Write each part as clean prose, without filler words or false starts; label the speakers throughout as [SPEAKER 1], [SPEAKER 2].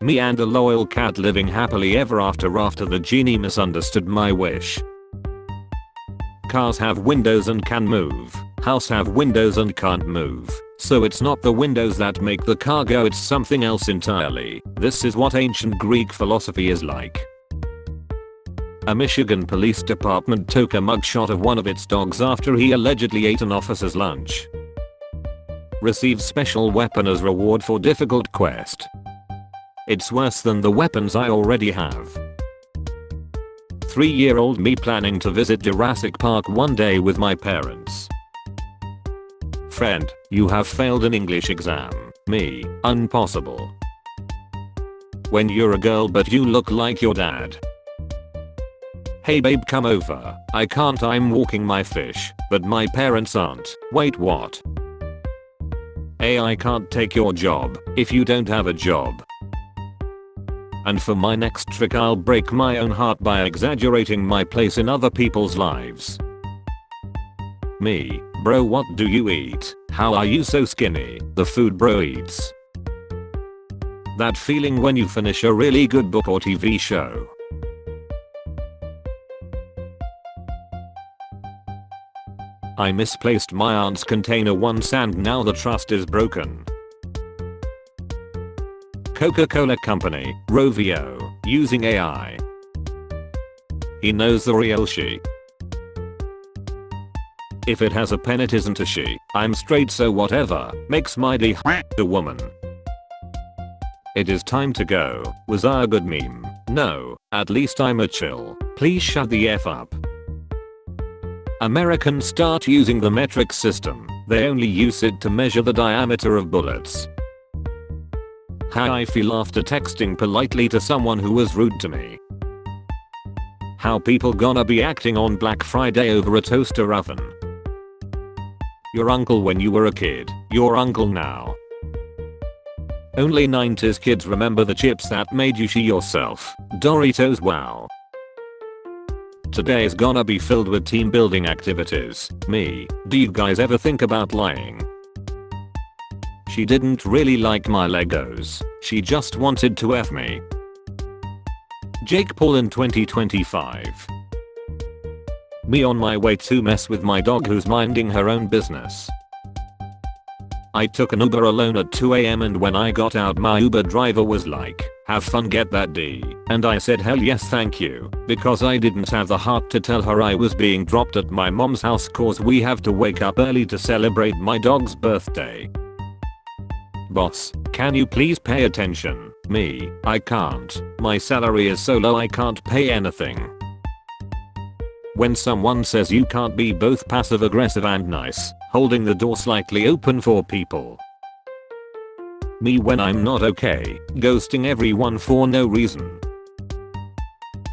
[SPEAKER 1] Me and a loyal cat living happily ever after the genie misunderstood my wish. Cars have windows and can move. House have windows and can't move. So it's not the windows that make the car go, it's something else entirely. This is what ancient Greek philosophy is like. A Michigan police department took a mugshot of one of its dogs after he allegedly ate an officer's lunch. Receives special weapon as reward for difficult quest. It's worse than the weapons I already have. 3-year-old me planning to visit Jurassic Park one day with my parents. Friend, you have failed an English exam. Me, impossible. When you're a girl but you look like your dad. Hey babe, come over. I can't, I'm walking my fish, but my parents aren't. Wait, what? I can't take your job if you don't have a job. And for my next trick I'll break my own heart by exaggerating my place in other people's lives. Me, bro, what do you eat? How are you so skinny? The food bro eats. That feeling when you finish a really good book or TV show. I misplaced my aunt's container once and now the trust is broken. Coca-Cola Company, Rovio, using AI. He knows the real she. If it has a pen it isn't a she. I'm straight so whatever makes my D a woman. It is time to go. Was I a good meme? No, at least I'm a chill. Please shut the F up. Americans start using the metric system. They only use it to measure the diameter of bullets. How I feel after texting politely to someone who was rude to me. How people gonna be acting on Black Friday over a toaster oven. Your uncle when you were a kid, your uncle now. Only 90s kids remember the chips that made you shit yourself. Doritos, wow. Today is gonna be filled with team building activities. Me, do you guys ever think about lying? She didn't really like my Legos. She just wanted to F me. Jake Paul in 2025. Me on my way to mess with my dog who's minding her own business. I took an Uber alone at 2 AM and when I got out my Uber driver was like, have fun, get that D. And I said hell yes thank you, because I didn't have the heart to tell her I was being dropped at my mom's house cause we have to wake up early to celebrate my dog's birthday. Boss, can you please pay attention? Me, I can't. My salary is so low I can't pay anything. When someone says you can't be both passive aggressive and nice, holding the door slightly open for people. Me when I'm not okay, ghosting everyone for no reason.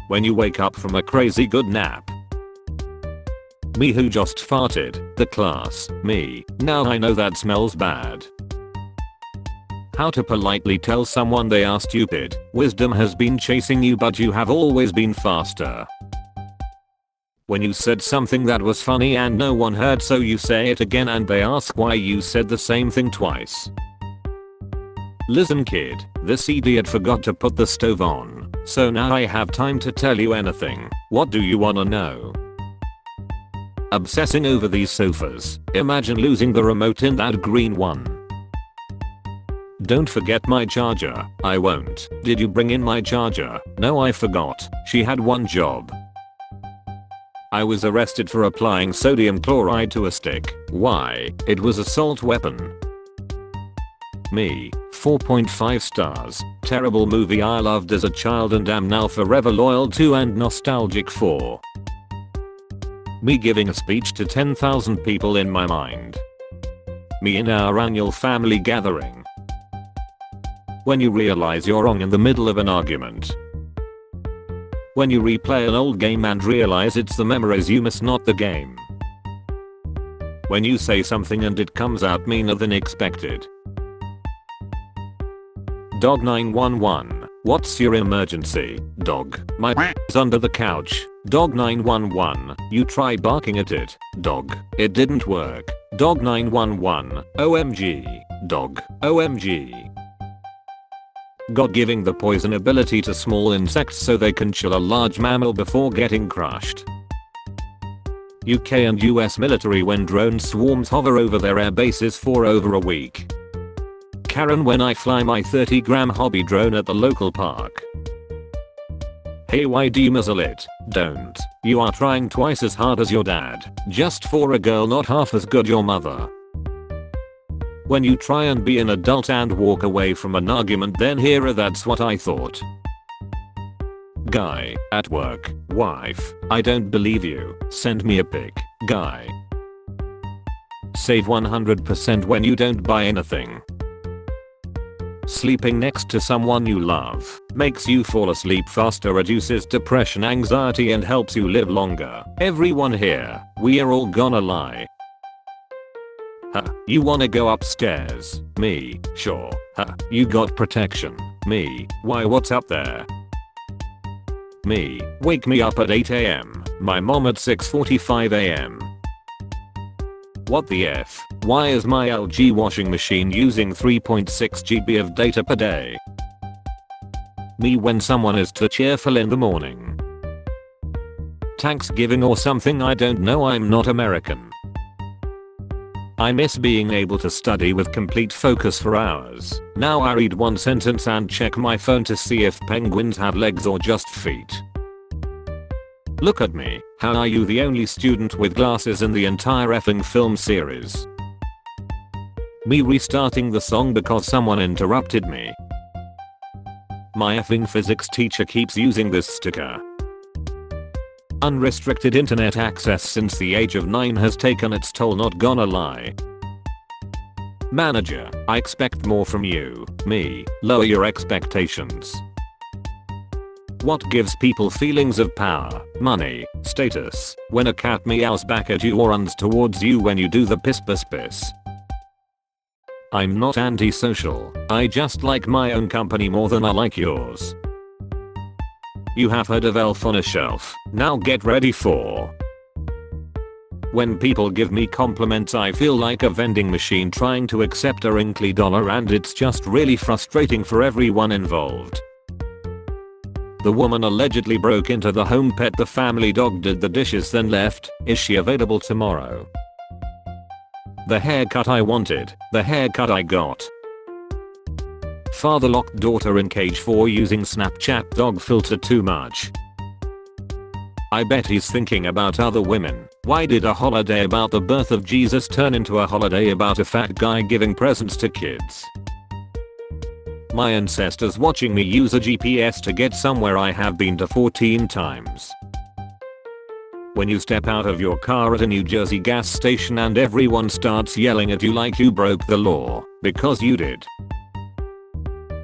[SPEAKER 1] When you wake up from a crazy good nap. Me who just farted, the class, me, now I know that smells bad. How to politely tell someone they are stupid. Wisdom has been chasing you but you have always been faster. When you said something that was funny and no one heard so you say it again and they ask why you said the same thing twice. Listen kid, this idiot forgot to put the stove on, so now I have time to tell you anything. What do you wanna know? Obsessing over these sofas. Imagine losing the remote in that green one. Don't forget my charger. I won't. Did you bring in my charger? No, I forgot. She had one job. I was arrested for applying sodium chloride to a stick. Why? It was an assault weapon. Me, 4.5 stars. Terrible movie I loved as a child and am now forever loyal to and nostalgic for. Me giving a speech to 10,000 people in my mind. Me in our annual family gathering. When you realize you're wrong in the middle of an argument. When you replay an old game and realize it's the memories you miss, not the game. When you say something and it comes out meaner than expected. Dog 911. What's your emergency? Dog. My is under the couch. Dog 911. You try barking at it. Dog. It didn't work. Dog 911. OMG. Dog. OMG. God giving the poison ability to small insects so they can chill a large mammal before getting crushed. UK and US military when drone swarms hover over their air bases for over a week. Karen when I fly my 30-gram hobby drone at the local park. Hey, why do you muzzle it? Don't. You are trying twice as hard as your dad, just for a girl not half as good your mother. When you try and be an adult and walk away from an argument, then hear that's what I thought. Guy, at work, wife, I don't believe you, send me a pic, guy. Save 100% when you don't buy anything. Sleeping next to someone you love makes you fall asleep faster, reduces depression, anxiety, and helps you live longer. Everyone here, we are all gonna lie. Huh, you wanna go upstairs? Me, sure. Huh, you got protection? Me, why, what's up there? Me, wake me up at 8 am, my mom at 6:45 am. What the F? Why is my LG washing machine using 3.6 GB of data per day? Me when someone is too cheerful in the morning. Thanksgiving or something, I don't know, I'm not American. I miss being able to study with complete focus for hours. Now I read one sentence and check my phone to see if penguins have legs or just feet. Look at me, how are you the only student with glasses in the entire effing film series? Me restarting the song because someone interrupted me. My effing physics teacher keeps using this sticker. Unrestricted internet access since the age of 9 has taken its toll, not gonna lie. Manager, I expect more from you. Me, lower your expectations. What gives people feelings of power, money, status, when a cat meows back at you or runs towards you when you do the piss piss piss? I'm not antisocial, I just like my own company more than I like yours. You have heard of Elf on a Shelf, now get ready for. When people give me compliments, I feel like a vending machine trying to accept a wrinkly dollar, and it's just really frustrating for everyone involved. The woman allegedly broke into the home, pet the family dog, did the dishes, then left. Is she available tomorrow? The haircut I wanted, the haircut I got. Father locked daughter in cage for using Snapchat dog filter too much. I bet he's thinking about other women. Why did a holiday about the birth of Jesus turn into a holiday about a fat guy giving presents to kids? My ancestors watching me use a GPS to get somewhere I have been to 14 times. When you step out of your car at a New Jersey gas station and everyone starts yelling at you like you broke the law, because you did.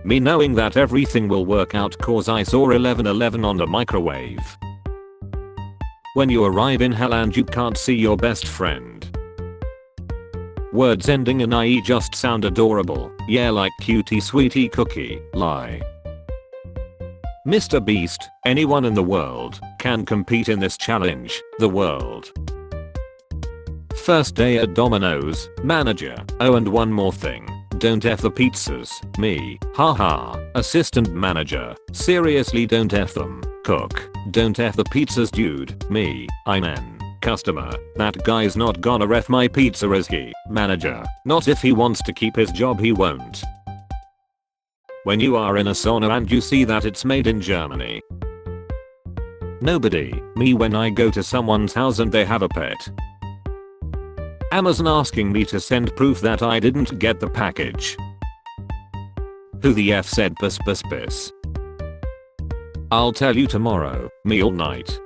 [SPEAKER 1] Me knowing that everything will work out cause I saw 11:11 on the microwave. When you arrive in hell and you can't see your best friend. Words ending in IE just sound adorable, yeah, like cutie sweetie cookie, lie. Mr. Beast, anyone in the world, can compete in this challenge, the world. First day at Domino's, manager, oh and one more thing. Don't F the pizzas, me, haha. Assistant manager, seriously don't F them. Cook, don't F the pizzas dude, me, I'm an. Customer, that guy's not gonna ref my pizza is he? Manager, not if he wants to keep his job he won't. When you are in a sauna and you see that it's made in Germany. Nobody, me when I go to someone's house and they have a pet. Amazon asking me to send proof that I didn't get the package. Who the F said piss piss piss? I'll tell you tomorrow, me all night.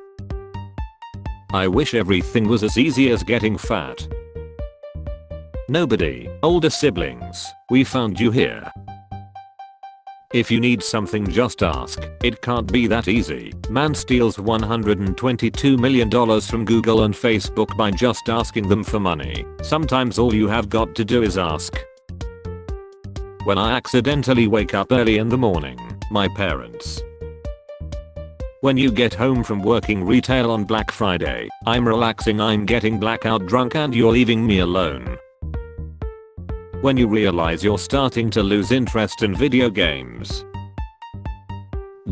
[SPEAKER 1] I wish everything was as easy as getting fat. Nobody, older siblings, we found you here. If you need something just ask, it can't be that easy. Man steals $122 million from Google and Facebook by just asking them for money. Sometimes all you have got to do is ask. When I accidentally wake up early in the morning, my parents. When you get home from working retail on Black Friday, I'm relaxing, I'm getting blackout drunk and you're leaving me alone. When you realize you're starting to lose interest in video games.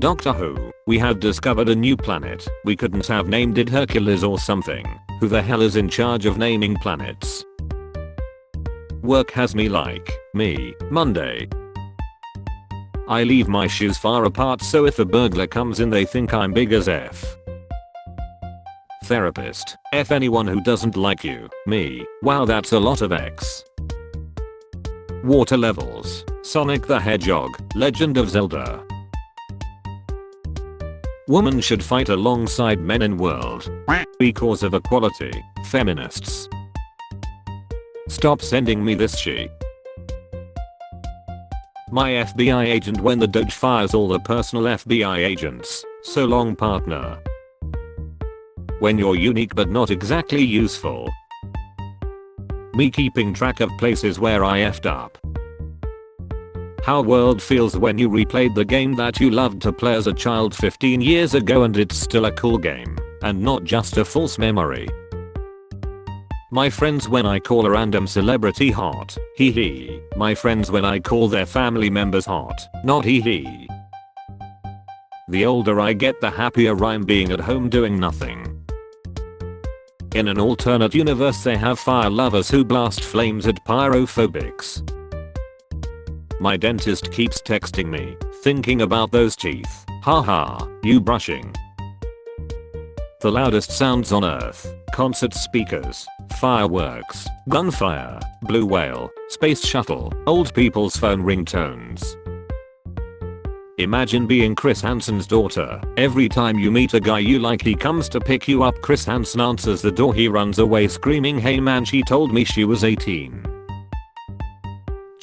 [SPEAKER 1] Doctor Who, we have discovered a new planet. We couldn't have named it Hercules or something. Who the hell is in charge of naming planets? Work has me like, me, Monday. I leave my shoes far apart so if a burglar comes in they think I'm big as F. Therapist, F anyone who doesn't like you, me, wow that's a lot of X. Water levels, Sonic the Hedgehog, Legend of Zelda. Women should fight alongside men in world. Because of equality, feminists. Stop sending me this shit. My FBI agent when the Doge fires all the personal FBI agents. So long partner. When you're unique but not exactly useful. Me keeping track of places where I effed up. How world feels when you replayed the game that you loved to play as a child 15 years ago and it's still a cool game, and not just a false memory. My friends when I call a random celebrity hot, hee hee. My friends when I call their family members hot, not hee hee. The older I get the happier I'm being at home doing nothing. In an alternate universe they have fire lovers who blast flames at pyrophobics. My dentist keeps texting me, thinking about those teeth, haha, you brushing. The loudest sounds on earth, concert speakers, fireworks, gunfire, blue whale, space shuttle, old people's phone ringtones. Imagine being Chris Hansen's daughter. Every time you meet a guy you like he comes to pick you up. Chris Hansen answers the door, he runs away screaming, hey man she told me she was 18.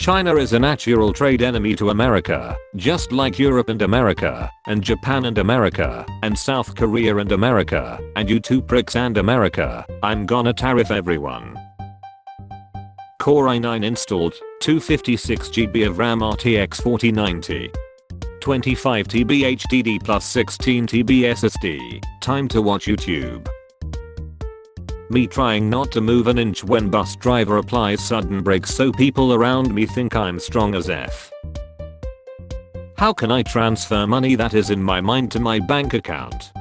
[SPEAKER 1] China is a natural trade enemy to America, just like Europe and America, and Japan and America, and South Korea and America, and you two pricks and America. I'm gonna tariff everyone. Core i9 installed, 256GB of RAM RTX 4090. 25TB HDD plus 16TB SSD. Time to watch YouTube. Me trying not to move an inch when bus driver applies sudden brakes so people around me think I'm strong as F. How can I transfer money that is in my mind to my bank account?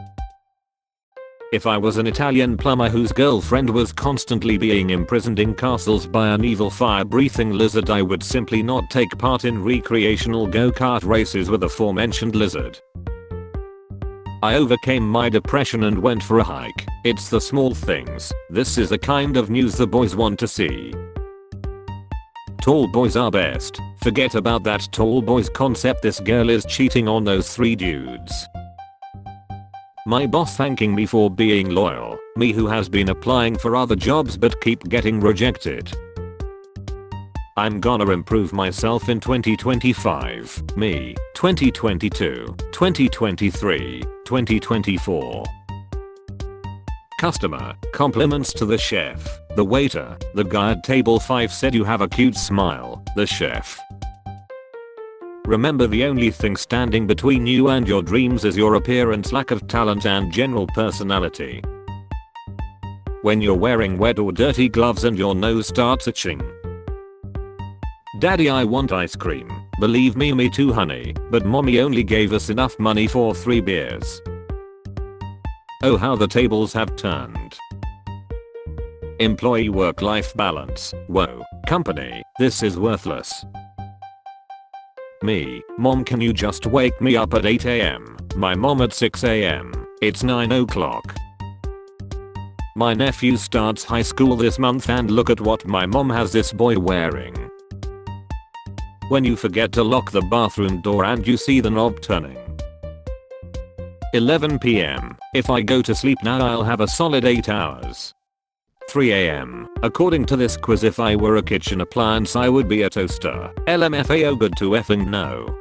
[SPEAKER 1] If I was an Italian plumber whose girlfriend was constantly being imprisoned in castles by an evil fire-breathing lizard, I would simply not take part in recreational go-kart races with aforementioned lizard. I overcame my depression and went for a hike. It's the small things. This is the kind of news the boys want to see. Tall boys are best. Forget about that tall boys concept. This girl is cheating on those 3 dudes. My boss thanking me for being loyal. Me who has been applying for other jobs but keep getting rejected. I'm gonna improve myself in 2025. Me, 2022, 2023, 2024. Customer, compliments to the chef. The waiter, the guy at table 5 said you have a cute smile. The chef. Remember, the only thing standing between you and your dreams is your appearance, lack of talent and general personality. When you're wearing wet or dirty gloves and your nose starts itching. Daddy, I want ice cream. Believe me, me too honey, but mommy only gave us enough money for 3 beers. Oh, how the tables have turned. Employee work-life balance. Whoa, company, this is worthless. Me, mom can you just wake me up at 8 AM? My mom at 6 AM. It's 9 o'clock. My nephew starts high school this month and look at what my mom has this boy wearing. When you forget to lock the bathroom door and you see the knob turning. 11 PM. If I go to sleep now I'll have a solid 8 hours. 3 AM. According to this quiz, if I were a kitchen appliance I would be a toaster. LMFAO, good to effing know.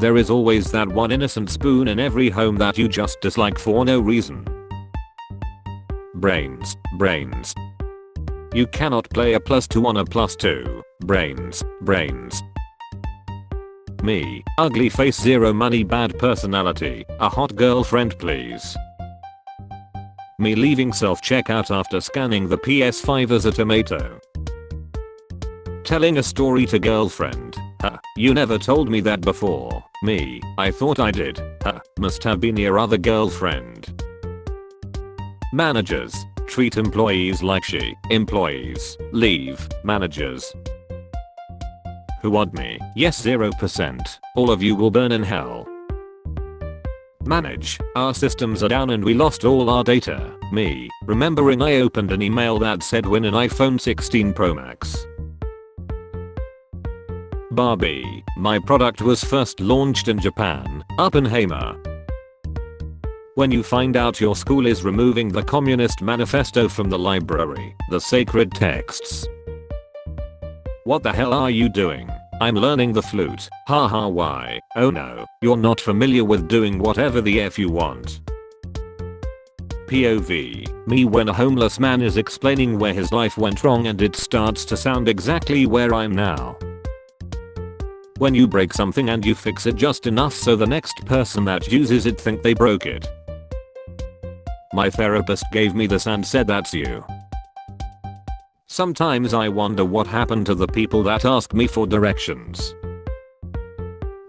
[SPEAKER 1] There is always that one innocent spoon in every home that you just dislike for no reason. Brains. Brains. You cannot play a +2 on a +2. Brains. Brains. Me. Ugly face, zero money, bad personality. A hot girlfriend please. Me leaving self-checkout after scanning the PS5 as a tomato. Telling a story to girlfriend. You never told me that before. Me, I thought I did. Must have been your other girlfriend. Managers, treat employees like she. Employees, leave. Managers, who want me? Yes, 0%. All of you will burn in hell. Manage, our systems are down and we lost all our data. Me, remembering I opened an email that said win an iPhone 16 Pro Max. Barbie, my product was first launched in Japan. Oppenheimer, when you find out your school is removing the Communist Manifesto from the library, the sacred texts. What the hell are you doing? I'm learning the flute. Haha, why? Oh no, you're not familiar with doing whatever the F you want. POV, me when a homeless man is explaining where his life went wrong and it starts to sound exactly where I'm now. When you break something and you fix it just enough so the next person that uses it think they broke it. My therapist gave me this and said that's you. Sometimes I wonder what happened to the people that ask me for directions.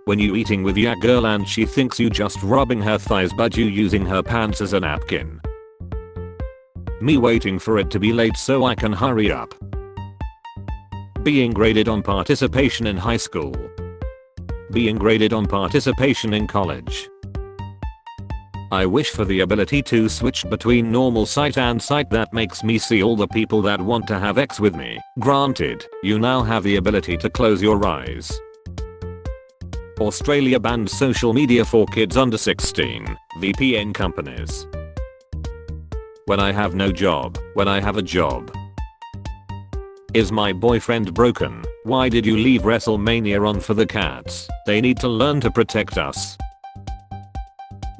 [SPEAKER 1] When you eating with your girl and she thinks you just rubbing her thighs but you using her pants as a napkin. Me waiting for it to be late so I can hurry up. Being graded on participation in high school. Being graded on participation in college. I wish for the ability to switch between normal sight and sight that makes me see all the people that want to have sex with me. Granted, you now have the ability to close your eyes. Australia banned social media for kids under 16, VPN companies. When I have no job, when I have a job. Is my boyfriend broken? Why did you leave WrestleMania on for the cats? They need to learn to protect us.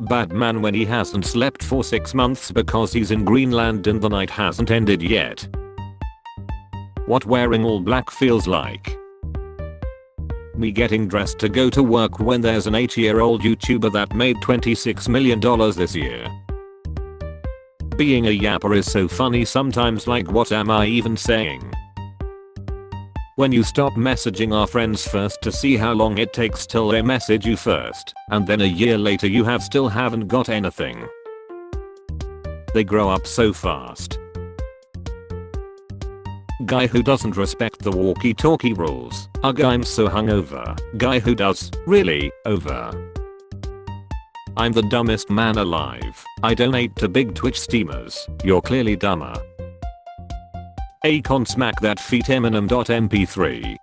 [SPEAKER 1] Batman when he hasn't slept for 6 months because he's in Greenland and the night hasn't ended yet. What wearing all black feels like. Me getting dressed to go to work when there's an 8-year-old YouTuber that made $26 million this year. Being a yapper is so funny sometimes, like what am I even saying? When you stop messaging our friends first to see how long it takes till they message you first, and then a year later you still haven't got anything. They grow up so fast. Guy who doesn't respect the walkie-talkie rules. Ugh, I'm so hungover. Guy who does. Really? Over. I'm the dumbest man alive. I donate to big Twitch streamers. You're clearly dumber. Akon smack that feet Eminem.mp3.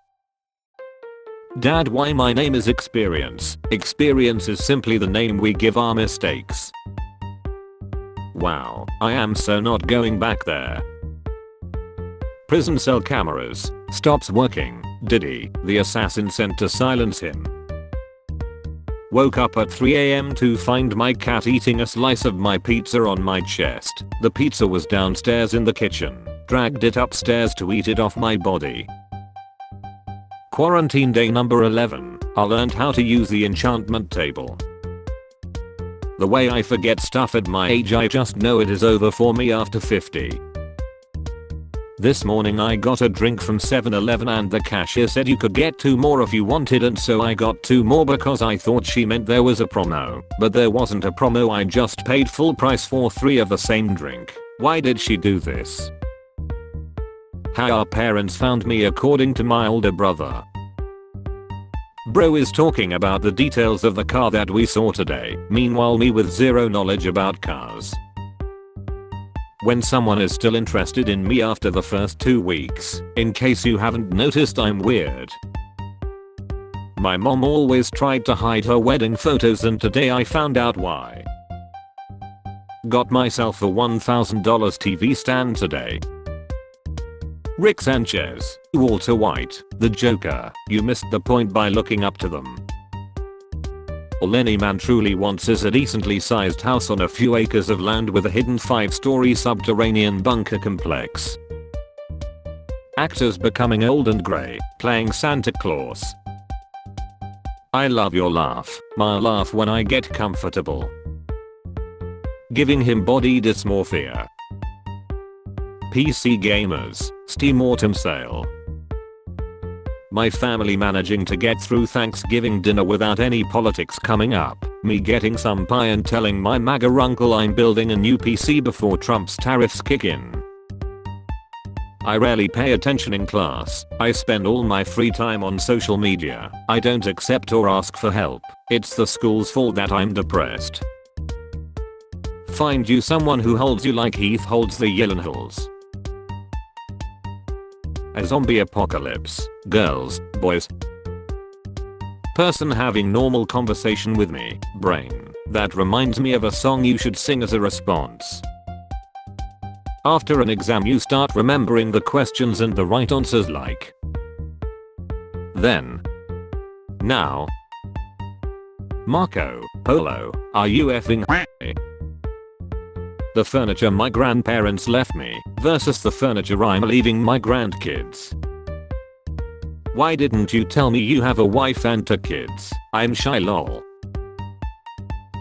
[SPEAKER 1] Dad, why my name is Experience? Experience is simply the name we give our mistakes. Wow, I am so not going back there. Prison cell cameras. Stops working. Diddy, the assassin sent to silence him. Woke up at 3 AM to find my cat eating a slice of my pizza on my chest. The pizza was downstairs in the kitchen. Dragged it upstairs to eat it off my body. Quarantine day number 11. I learned how to use the enchantment table. The way I forget stuff at my age, I just know it is over for me after 50. This morning I got a drink from 7-Eleven and the cashier said you could get 2 more if you wanted, and so I got 2 more because I thought she meant there was a promo. But there wasn't a promo, I just paid full price for 3 of the same drink. Why did she do this? How our parents found me according to my older brother. Bro is talking about the details of the car that we saw today, meanwhile me with zero knowledge about cars. When someone is still interested in me after the first 2 weeks, in case you haven't noticed, I'm weird. My mom always tried to hide her wedding photos and today I found out why. Got myself a $1,000 TV stand today. Rick Sanchez, Walter White, the Joker, you missed the point by looking up to them. All any man truly wants is a decently sized house on a few acres of land with a hidden 5-story subterranean bunker complex. Actors becoming old and grey, playing Santa Claus. I love your laugh, my laugh when I get comfortable. Giving him body dysmorphia. PC gamers, Steam autumn sale. My family managing to get through Thanksgiving dinner without any politics coming up. Me getting some pie and telling my MAGA uncle I'm building a new PC before Trump's tariffs kick in. I rarely pay attention in class. I spend all my free time on social media. I don't accept or ask for help. It's the school's fault that I'm depressed. Find you someone who holds you like Heath holds the Gyllenhaals. A zombie apocalypse. Girls, boys. Person having normal conversation with me. Brain. That reminds me of a song you should sing as a response. After an exam you start remembering the questions and the right answers like then. Now. Marco Polo. Are you effing the furniture my grandparents left me versus the furniture I'm leaving my grandkids. Why didn't you tell me you have a wife and 2 kids? I'm shy lol.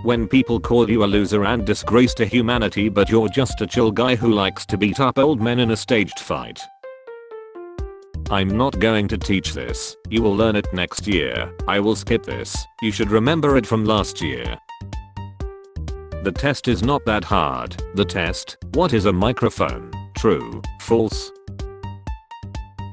[SPEAKER 1] When people call you a loser and disgrace to humanity but you're just a chill guy who likes to beat up old men in a staged fight. I'm not going to teach this. You will learn it next year. I will skip this. You should remember it from last year. The test is not that hard. The test, what is a microphone? True, false?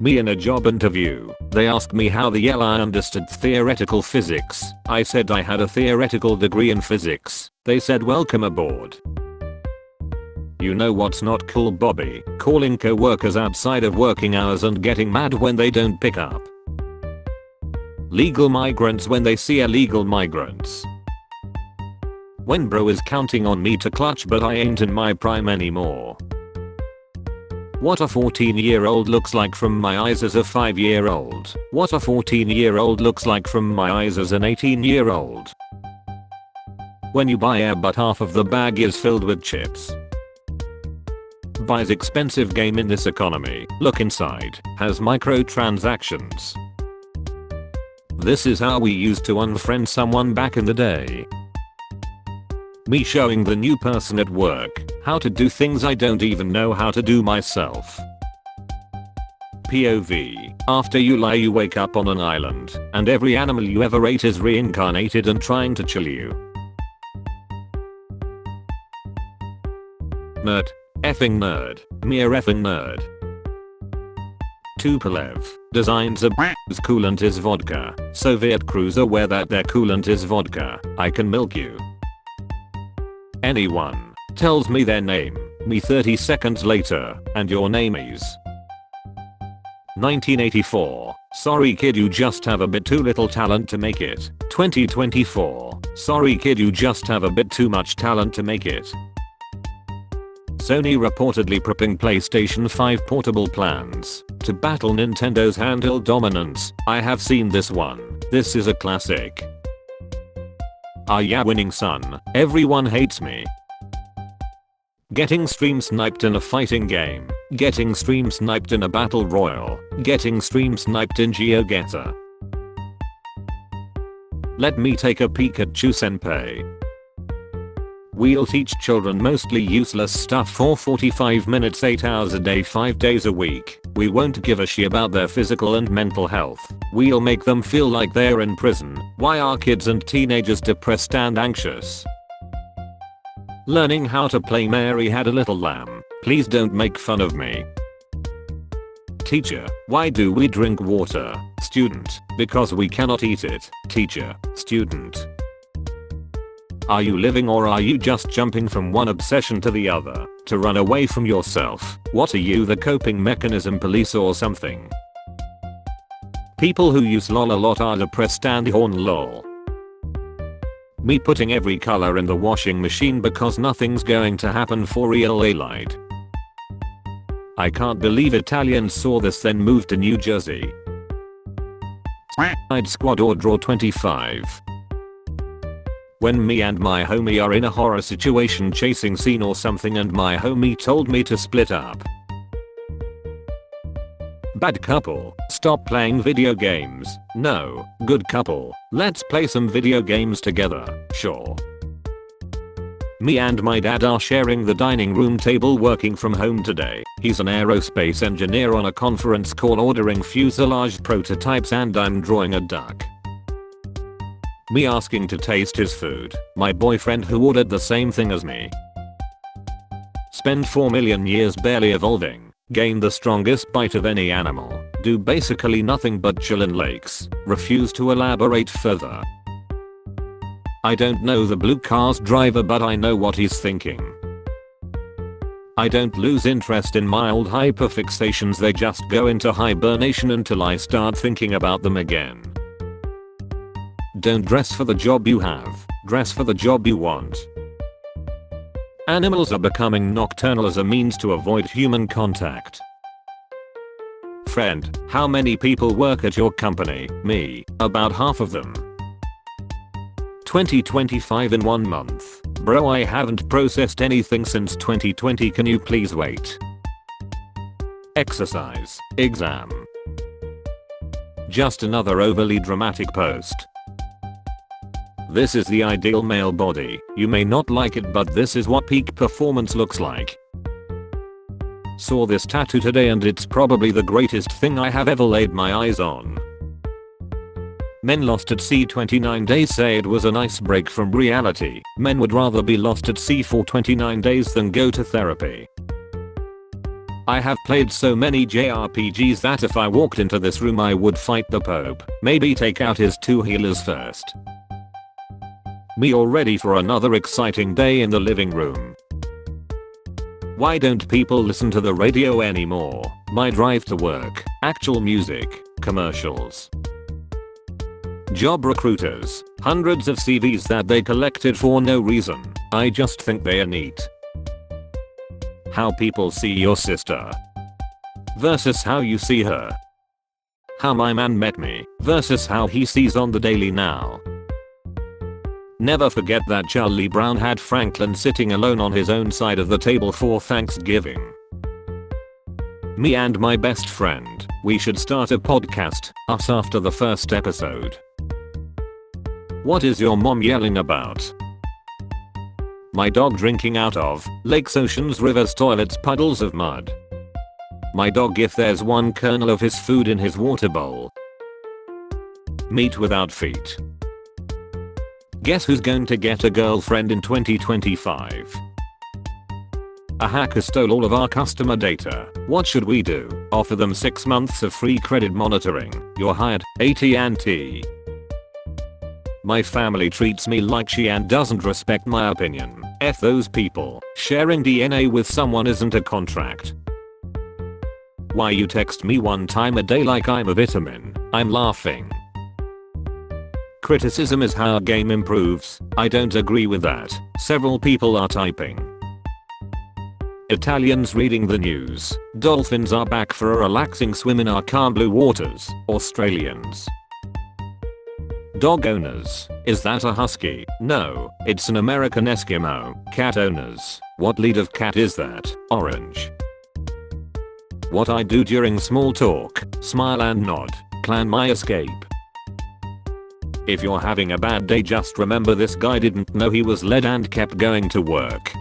[SPEAKER 1] Me in a job interview, they asked me how the hell I understood theoretical physics. I said I had a theoretical degree in physics. They said welcome aboard. You know what's not cool, Bobby? Calling co-workers outside of working hours and getting mad when they don't pick up. Legal migrants when they see illegal migrants. When bro is counting on me to clutch but I ain't in my prime anymore. What a 14-year-old looks like from my eyes as a 5-year-old. What a 14-year-old looks like from my eyes as an 18-year-old. When you buy air but half of the bag is filled with chips. Buys expensive game in this economy. Look inside. Has microtransactions. This is how we used to unfriend someone back in the day. Me showing the new person at work how to do things I don't even know how to do myself. POV. After you lie you wake up on an island and every animal you ever ate is reincarnated and trying to chill you. Nerd. Effing nerd. Mere effing nerd. Tupolev. Designs a whose coolant is vodka. Soviet cruiser where that their coolant is vodka. I can milk you. Anyone tells me their name, me 30 seconds later, and your name is 1984. Sorry kid, you just have a bit too little talent to make it. 2024. Sorry kid, you just have a bit too much talent to make it. Sony reportedly prepping PlayStation 5 portable plans to battle Nintendo's handheld dominance. I have seen this one. This is a classic. Ah yeah, winning son. Everyone hates me. Getting stream sniped in a fighting game. Getting stream sniped in a battle royale. Getting stream sniped in GeoGetter. Let me take a peek at Chu-senpai. We'll teach children mostly useless stuff for 45 minutes 8 hours a day 5 days a week. We won't give a shit about their physical and mental health. We'll make them feel like they're in prison. Why are kids and teenagers depressed and anxious? Learning how to play Mary Had a Little Lamb. Please don't make fun of me. Teacher, why do we drink water? Student, because we cannot eat it. Teacher, student. Are you living or are you just jumping from one obsession to the other to run away from yourself? What are you, the coping mechanism police or something? People who use lol a lot are depressed and yawn lol. Me putting every color in the washing machine because nothing's going to happen for real light. I can't believe Italians saw this then moved to New Jersey. I'd squad or draw 25. When me and my homie are in a horror situation chasing scene or something and my homie told me to split up. Bad couple, stop playing video games. No, good couple, let's play some video games together. Sure. Me and my dad are sharing the dining room table working from home today. He's an aerospace engineer on a conference call ordering fuselage prototypes and I'm drawing a duck. Me asking to taste his food. My boyfriend who ordered the same thing as me. Spend 4 million years barely evolving. Gain the strongest bite of any animal. Do basically nothing but chill in lakes. Refuse to elaborate further. I don't know the blue car's driver but I know what he's thinking. I don't lose interest in mild hyperfixations, they just go into hibernation until I start thinking about them again. Don't dress for the job you have, dress for the job you want. Animals are becoming nocturnal as a means to avoid human contact. Friend, how many people work at your company? Me, about half of them. 2025 in 1 month. Bro, I haven't processed anything since 2020, can you please wait? Exercise, exam. Just another overly dramatic post. This is the ideal male body. You may not like it but this is what peak performance looks like. Saw this tattoo today and it's probably the greatest thing I have ever laid my eyes on. Men lost at sea 29 days say it was a nice break from reality. Men would rather be lost at sea for 29 days than go to therapy. I have played so many JRPGs that if I walked into this room I would fight the Pope. Maybe take out his 2 healers first. Me all ready for another exciting day in the living room. Why don't people listen to the radio anymore? My drive to work, actual music, commercials. Job recruiters, hundreds of CVs that they collected for no reason. I just think they are neat. How people see your sister versus how you see her. How my man met me versus how he sees on the daily now. Never forget that Charlie Brown had Franklin sitting alone on his own side of the table for Thanksgiving. Me and my best friend, we should start a podcast, us after the first episode. What is your mom yelling about? My dog drinking out of lakes, oceans, rivers, toilets, puddles of mud. My dog if there's one kernel of his food in his water bowl. Meat without feet. Guess who's going to get a girlfriend in 2025? A hacker stole all of our customer data. What should we do? Offer them 6 months of free credit monitoring. You're hired, AT&T. My family treats me like she and doesn't respect my opinion. F those people. Sharing DNA with someone isn't a contract. Why you text me 1 time a day like I'm a vitamin? I'm laughing. Criticism is how a game improves. I don't agree with that. Several people are typing. Italians reading the news. Dolphins are back for a relaxing swim in our calm blue waters. Australians. Dog owners. Is that a husky? No, it's an American Eskimo. Cat owners. What lead of cat is that? Orange. What I do during small talk. Smile and nod. Plan my escape. If you're having a bad day just remember this guy didn't know he was led and kept going to work.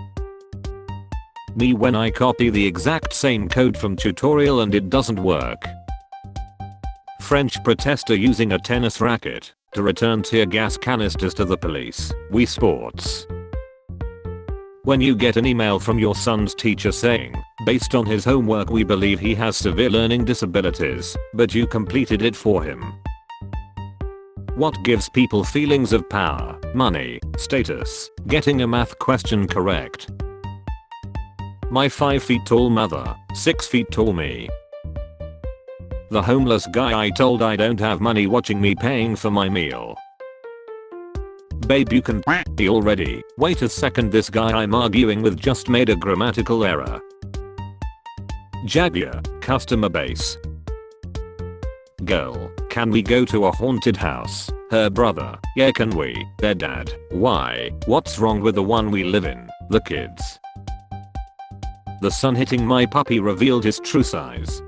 [SPEAKER 1] Me when I copy the exact same code from tutorial and it doesn't work. French protester using a tennis racket to return tear gas canisters to the police. Wii Sports. When you get an email from your son's teacher saying, based on his homework we believe he has severe learning disabilities, but you completed it for him. What gives people feelings of power, money, status, getting a math question correct? My 5 feet tall mother, 6 feet tall me. The homeless guy I told I don't have money watching me paying for my meal. Babe you can pee already. Wait a second, this guy I'm arguing with just made a grammatical error. Jaguar, customer base. Girl, can we go to a haunted house? Her brother, yeah can we? Their dad, why? What's wrong with the one we live in? The kids. The sun hitting my puppy revealed his true size.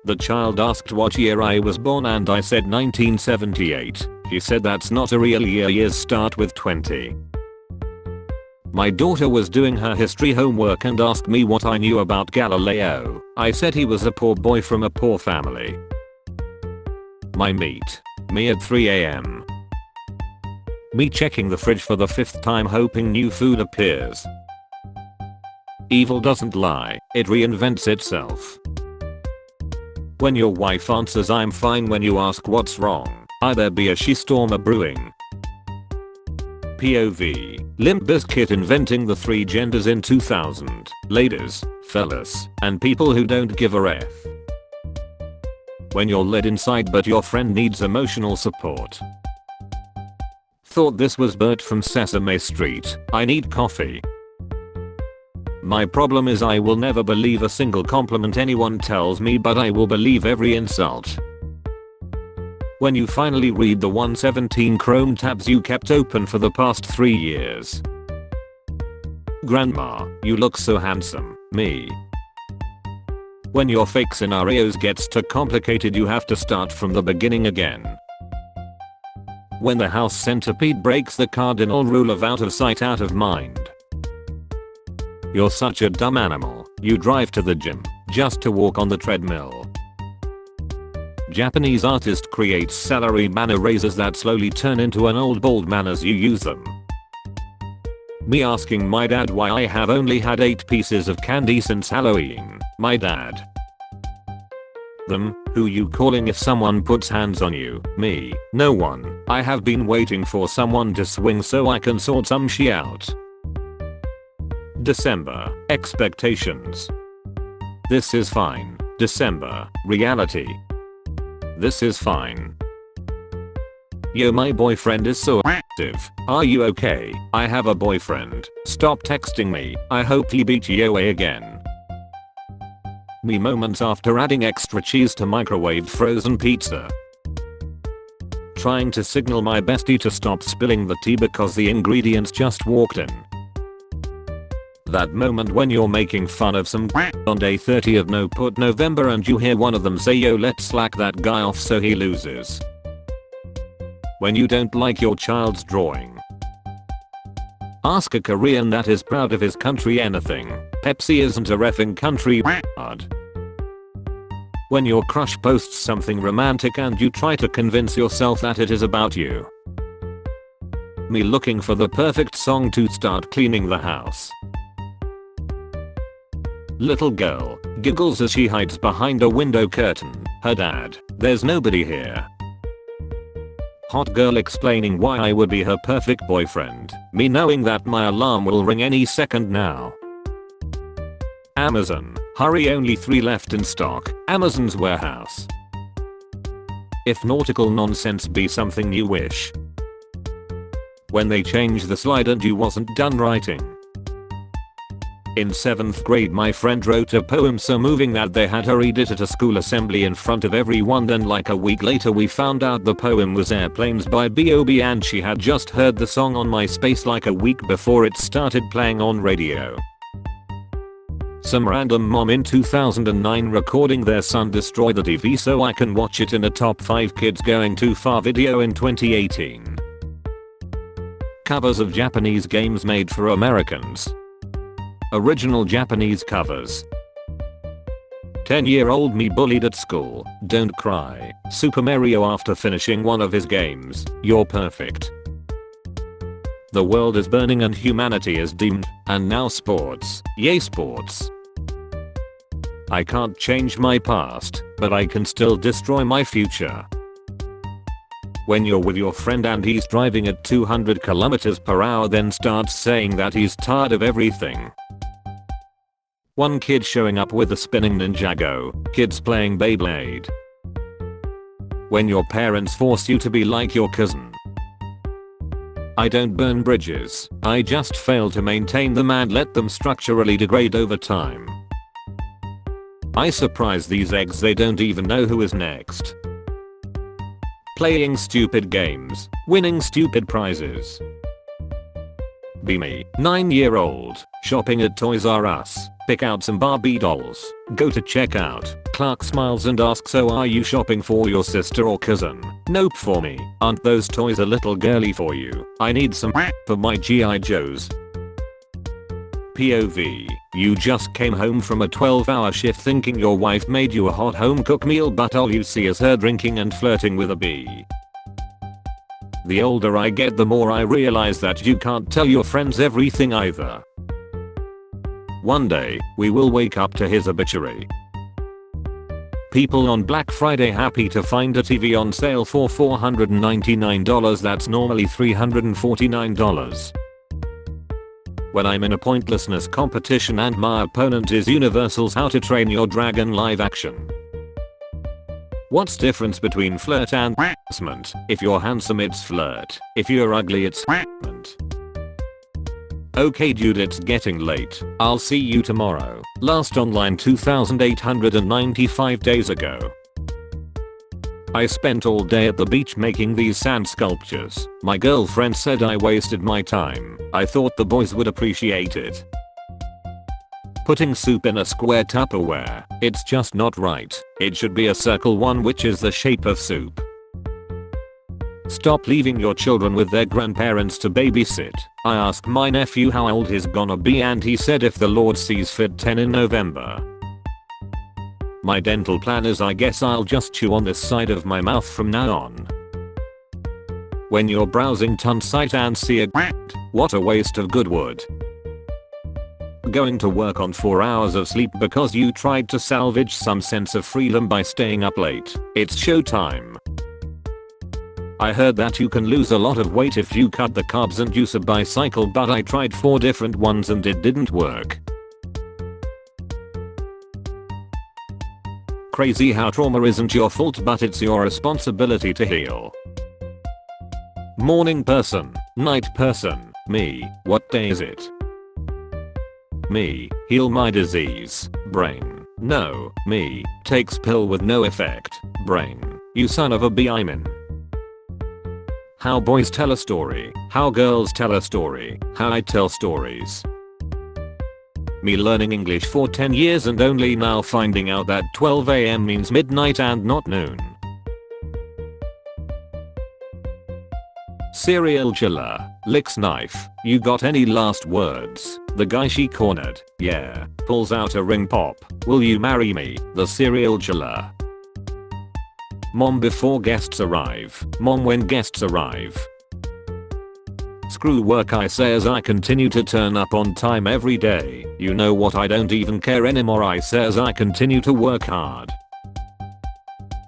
[SPEAKER 1] The child asked what year I was born and I said 1978. He said that's not a real year, years start with 20. My daughter was doing her history homework and asked me what I knew about Galileo. I said he was a poor boy from a poor family. My meet me at 3 AM. Me checking the fridge for the 5th time hoping new food appears. Evil doesn't lie, it reinvents itself. When your wife answers I'm fine when you ask what's wrong, either be a she storm a brewing. POV, Limp Bizkit inventing the 3 genders in 2000, ladies, fellas, and people who don't give a F. When you're led inside but your friend needs emotional support. Thought this was Bert from Sesame Street, I need coffee. My problem is I will never believe a single compliment anyone tells me but I will believe every insult. When you finally read the 117 Chrome tabs you kept open for the past 3 years. Grandma, you look so handsome, me. When your fake scenarios gets too complicated you have to start from the beginning again. When the house centipede breaks the cardinal rule of out of sight out of mind. You're such a dumb animal, you drive to the gym just to walk on the treadmill. Japanese artist creates celery man erasers that slowly turn into an old bald man as you use them. Me asking my dad why I have only had 8 pieces of candy since Halloween. My dad. Them, who you calling if someone puts hands on you? Me, no one. I have been waiting for someone to swing so I can sort some shit out. December, expectations. This is fine. December, reality. This is fine. Yo, my boyfriend is so active. Are you okay? I have a boyfriend. Stop texting me. I hope he beat you away again. Me moments after adding extra cheese to microwaved frozen pizza. Trying to signal my bestie to stop spilling the tea because the ingredients just walked in. That moment when you're making fun of some on day 30 of No Put November and you hear one of them say yo let's slack that guy off so he loses. When you don't like your child's drawing. Ask a Korean that is proud of his country anything. Pepsi isn't a reffing country hard. When your crush posts something romantic and you try to convince yourself that it is about you. Me looking for the perfect song to start cleaning the house. Little girl giggles as she hides behind a window curtain. Her dad, there's nobody here. Hot girl explaining why I would be her perfect boyfriend. Me knowing that my alarm will ring any second now. Amazon, hurry only 3 left in stock. Amazon's warehouse. If nautical nonsense be something you wish. When they changed the slide and you wasn't done writing. In 7th grade my friend wrote a poem so moving that they had her read it at a school assembly in front of everyone, then like a week later we found out the poem was Airplanes by B.O.B. and she had just heard the song on MySpace like a week before it started playing on radio. Some random mom in 2009 recording their son destroy the TV so I can watch it in a top 5 kids going too far video in 2018. Covers of Japanese games made for Americans. Original Japanese covers. 10-year-old me bullied at school. Don't cry. Super Mario after finishing one of his games. You're perfect. The world is burning and humanity is doomed. And now sports. Yay sports. I can't change my past, but I can still destroy my future. When you're with your friend and he's driving at 200 km/h then starts saying that he's tired of everything. One kid showing up with a spinning Ninjago, kids playing Beyblade. When your parents force you to be like your cousin. I don't burn bridges, I just fail to maintain them and let them structurally degrade over time. I surprise these eggs, they don't even know who is next. Playing stupid games, winning stupid prizes. Be me, 9-year-old, shopping at Toys R Us, pick out some Barbie dolls, go to checkout, Clark smiles and asks, so are you shopping for your sister or cousin? Nope, for me. Aren't those toys a little girly for you? I need some for my G.I. Joes. POV, you just came home from a 12-hour shift thinking your wife made you a hot home cooked meal, but all you see is her drinking and flirting with a bee. The older I get, the more I realize that you can't tell your friends everything either. One day, we will wake up to his obituary. People on Black Friday happy to find a TV on sale for $499, that's normally $349. When I'm in a pointlessness competition and my opponent is Universal's How to Train Your Dragon live action. What's difference between flirt and harassment? If you're handsome it's flirt, if you're ugly it's harassment. Okay dude, it's getting late, I'll see you tomorrow. Last online 2,895 days ago. I spent all day at the beach making these sand sculptures. My girlfriend said I wasted my time. I thought the boys would appreciate it. Putting soup in a square Tupperware, it's just not right. It should be a circle one, which is the shape of soup. Stop leaving your children with their grandparents to babysit. I asked my nephew how old he's gonna be and he said if the Lord sees fit 10 in November. My dental plan is I guess I'll just chew on this side of my mouth from now on. When you're browsing Tonsite and see a what a waste of good wood. Going to work on 4 hours of sleep because you tried to salvage some sense of freedom by staying up late. It's showtime. I heard that you can lose a lot of weight if you cut the carbs and use a bicycle, but I tried 4 different ones and it didn't work. Crazy how trauma isn't your fault but it's your responsibility to heal. Morning person, night person, me, what day is it? Me, heal my disease, brain, no, me, takes pill with no effect, brain, you son of a bee I'm in. How boys tell a story, how girls tell a story, how I tell stories. Me learning English for 10 years and only now finding out that 12 AM means midnight and not noon. Serial killer, licks knife, you got any last words? The guy she cornered, yeah, pulls out a ring pop, will you marry me? The serial killer. Mom before guests arrive, mom when guests arrive. Screw work I say as I continue to turn up on time every day. You know what, I don't even care anymore I say as I continue to work hard.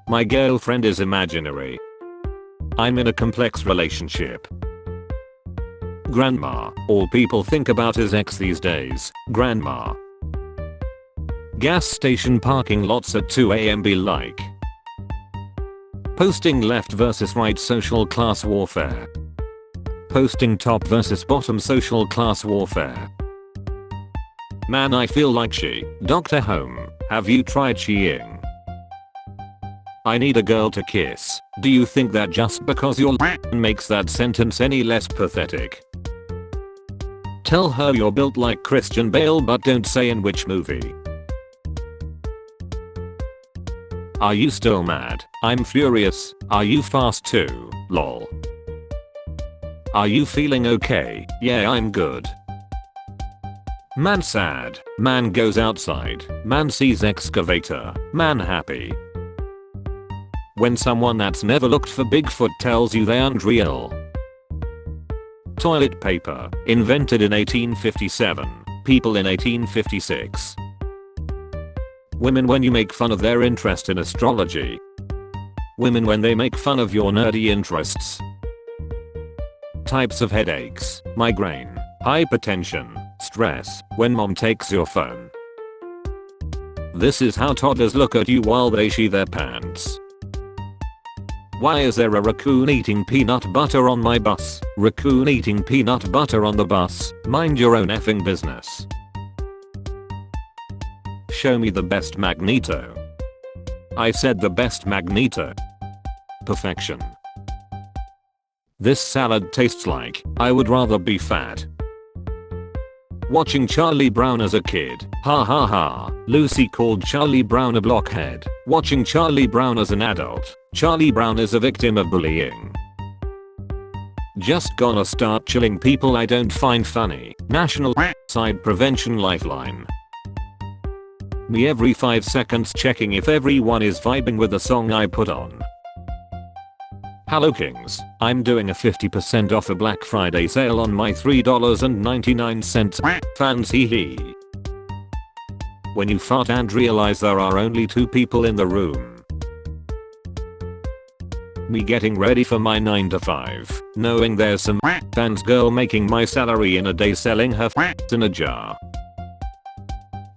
[SPEAKER 1] My girlfriend is imaginary. I'm in a complex relationship. Grandma, all people think about is ex these days, grandma. Gas station parking lots at 2 AM be like. Posting left versus right social class warfare. Posting top versus bottom social class warfare. Man I feel like she, Dr. Home, have you tried Sheing? I need a girl to kiss. Do you think that just because you're makes that sentence any less pathetic? Tell her you're built like Christian Bale but don't say in which movie. Are you still mad? I'm furious. Are you fast too? Lol. Are you feeling okay? Yeah, I'm good. Man sad. Man goes outside. Man sees excavator. Man happy. When someone that's never looked for Bigfoot tells you they aren't real. Toilet paper, invented in 1857. People in 1856. Women when you make fun of their interest in astrology. Women when they make fun of your nerdy interests. Types of headaches, migraine, hypertension, stress, when mom takes your phone. This is how toddlers look at you while they shit their pants. Why is there a raccoon eating peanut butter on my bus? Raccoon eating peanut butter on the bus, mind your own effing business. Show me the best Magneto. I said the best Magneto. Perfection. This salad tastes like, I would rather be fat. Watching Charlie Brown as a kid, ha ha ha, Lucy called Charlie Brown a blockhead. Watching Charlie Brown as an adult, Charlie Brown is a victim of bullying. Just gonna start chilling people I don't find funny. National Suicide Prevention Lifeline. Me every 5 seconds checking if everyone is vibing with the song I put on. Hello Kings, I'm doing a 50% off a Black Friday sale on my $3.99 fans hee. When you fart and realize there are only 2 people in the room. Me getting ready for my 9 to 5, knowing there's some fans girl making my salary in a day selling her in a jar.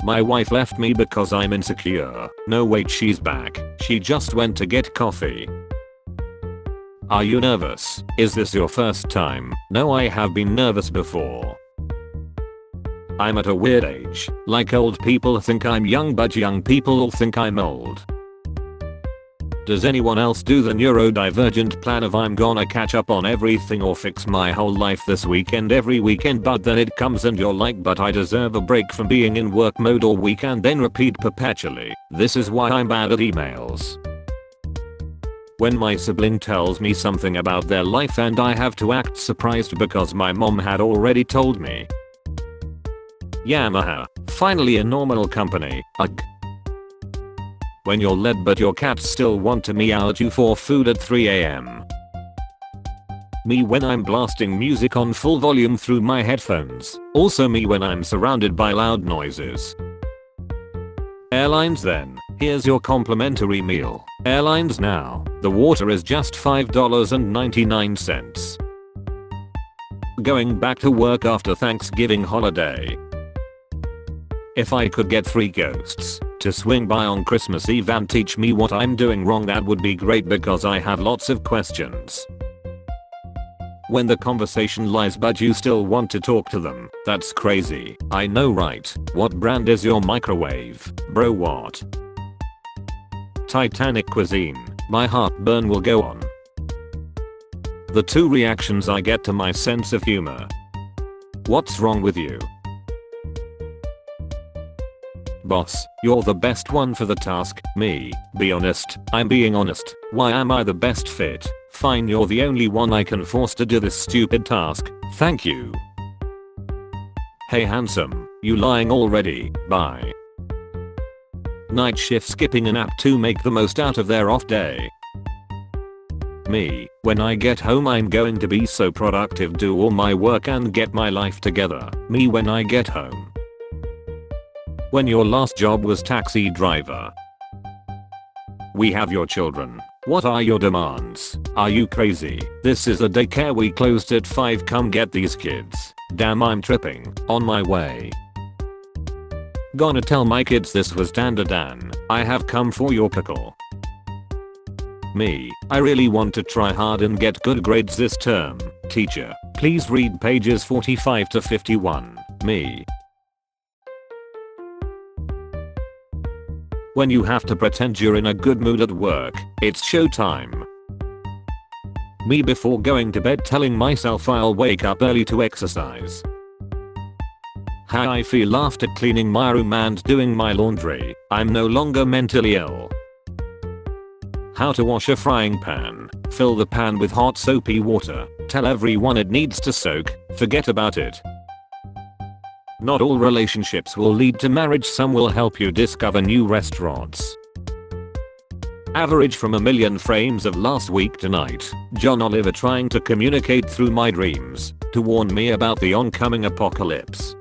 [SPEAKER 1] My wife left me because I'm insecure. No wait, she's back. She just went to get coffee. Are you nervous? Is this your first time? No, I have been nervous before. I'm at a weird age. Like old people think I'm young but young people think I'm old. Does anyone else do the neurodivergent plan of I'm gonna catch up on everything or fix my whole life this weekend every weekend, but then it comes and you're like, but I deserve a break from being in work mode all week, and then repeat perpetually. This is why I'm bad at emails. When my sibling tells me something about their life and I have to act surprised because my mom had already told me. Yamaha, finally a normal company, ugh. When you're led but your cats still want to meow at you for food at 3 AM. Me when I'm blasting music on full volume through my headphones. Also me when I'm surrounded by loud noises. Airlines then, here's your complimentary meal. Airlines now, the water is just $5.99. Going back to work after Thanksgiving holiday. If I could get 3 ghosts to swing by on Christmas Eve and teach me what I'm doing wrong, that would be great because I have lots of questions. When the conversation lies but you still want to talk to them, that's crazy. I know, right? What brand is your microwave? Bro, what? Titanic cuisine. My heartburn will go on. The 2 reactions I get to my sense of humor. What's wrong with you? Boss, you're the best one for the task. Me, be honest, I'm being honest. Why am I the best fit? Fine, you're the only one I can force to do this stupid task. Thank you. Hey handsome, you lying already? Bye. Night shift skipping a nap to make the most out of their off day. Me, when I get home I'm going to be so productive, do all my work and get my life together. Me when I get home. When your last job was taxi driver. We have your children. What are your demands? Are you crazy? This is a daycare, we closed at 5, come get these kids. Damn, I'm tripping. On my way. Gonna tell my kids this was Dan. I have come for your pickle. Me, I really want to try hard and get good grades this term. Teacher, please read pages 45 to 51. Me. When you have to pretend you're in a good mood at work, it's showtime. Me before going to bed telling myself I'll wake up early to exercise. How I feel after cleaning my room and doing my laundry. I'm no longer mentally ill. How to wash a frying pan. Fill the pan with hot soapy water. Tell everyone it needs to soak. Forget about it. Not all relationships will lead to marriage, some will help you discover new restaurants. Average from a million frames of last week tonight. John Oliver trying to communicate through my dreams to warn me about the oncoming apocalypse.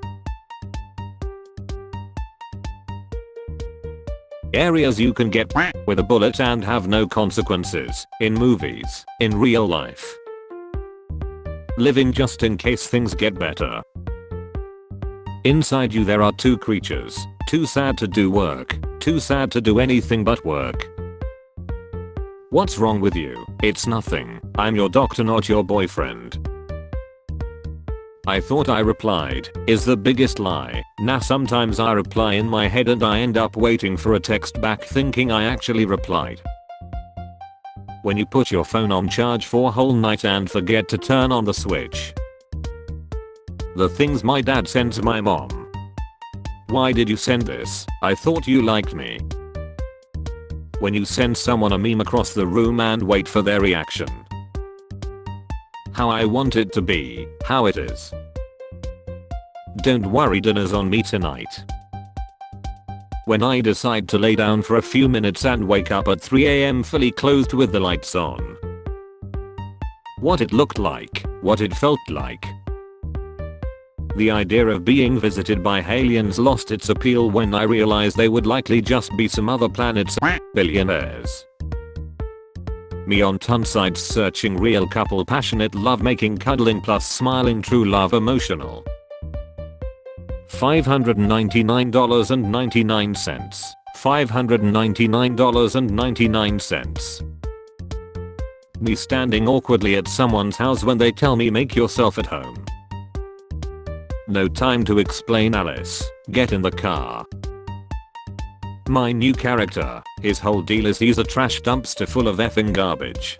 [SPEAKER 1] Areas you can get with a bullet and have no consequences. In movies, in real life. Living just in case things get better. Inside you there are 2 creatures, too sad to do work, too sad to do anything but work. What's wrong with you? It's nothing. I'm your doctor, not your boyfriend. I thought I replied, is the biggest lie. Nah, sometimes I reply in my head and I end up waiting for a text back thinking I actually replied. When you put your phone on charge for a whole night and forget to turn on the switch. The things my dad sends my mom. Why did you send this? I thought you liked me. When you send someone a meme across the room and wait for their reaction. How I want it to be, how it is. Don't worry, dinner's on me tonight. When I decide to lay down for a few minutes and wake up at 3 AM fully clothed with the lights on. What it looked like, what it felt like. The idea of being visited by aliens lost its appeal when I realized they would likely just be some other planet's billionaires. Me on ton sites searching real couple passionate love making cuddling plus smiling true love emotional. $599.99. $599.99. Me standing awkwardly at someone's house when they tell me make yourself at home. No time to explain, Alice. Get in the car. My new character, his whole deal is he's a trash dumpster full of effing garbage.